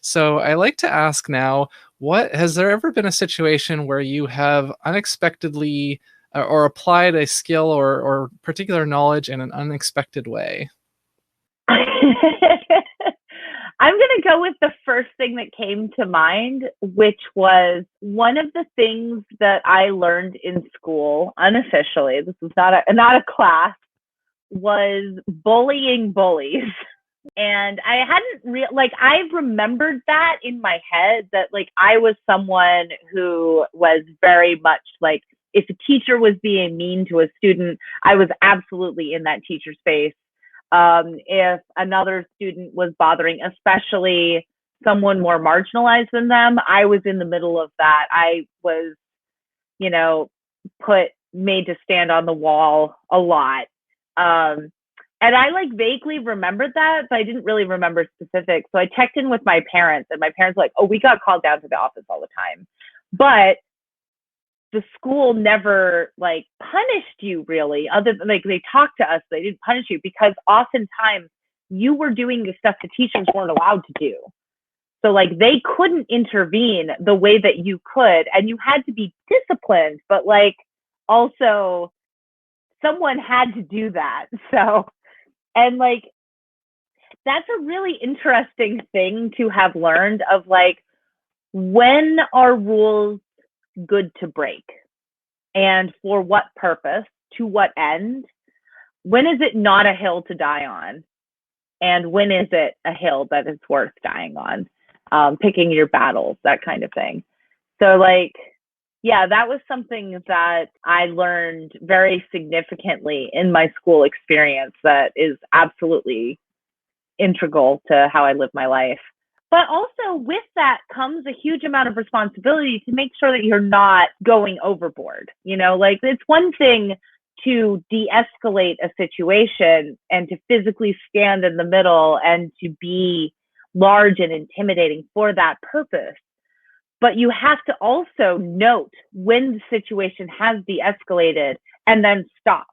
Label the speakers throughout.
Speaker 1: So I like to ask now, what has there ever been a situation where you have unexpectedly or applied a skill or particular knowledge in an unexpected way?
Speaker 2: I'm going to go with the first thing that came to mind, which was one of the things that I learned in school unofficially. This was not a class, was bullying bullies. And I hadn't like I remembered that in my head that like I was someone who was very much like if a teacher was being mean to a student, I was absolutely in that teacher's face. If another student was bothering, especially someone more marginalized than them, I was in the middle of that. I was, you know, made to stand on the wall a lot. And I like vaguely remembered that, but I didn't really remember specifics. So I checked in with my parents, and my parents were like, "Oh, we got called down to the office all the time," but the school never like punished you really, other than like they talked to us. They didn't punish you because oftentimes you were doing the stuff the teachers weren't allowed to do. So like they couldn't intervene the way that you could, and you had to be disciplined, but like also someone had to do that. So, and like that's a really interesting thing to have learned of like when are rules good to break and for what purpose, to what end, when is it not a hill to die on, and when is it a hill that is worth dying on, picking your battles, that kind of thing. So like yeah, that was something that I learned very significantly in my school experience that is absolutely integral to how I live my life. But also with that comes a huge amount of responsibility to make sure that you're not going overboard. You know, like it's one thing to de-escalate a situation and to physically stand in the middle and to be large and intimidating for that purpose. But you have to also note when the situation has de-escalated and then stop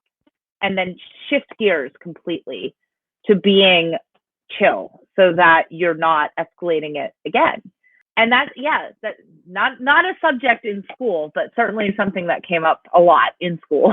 Speaker 2: and then shift gears completely to being chill so that you're not escalating it again. And that's that not a subject in school, but certainly something that came up a lot in school.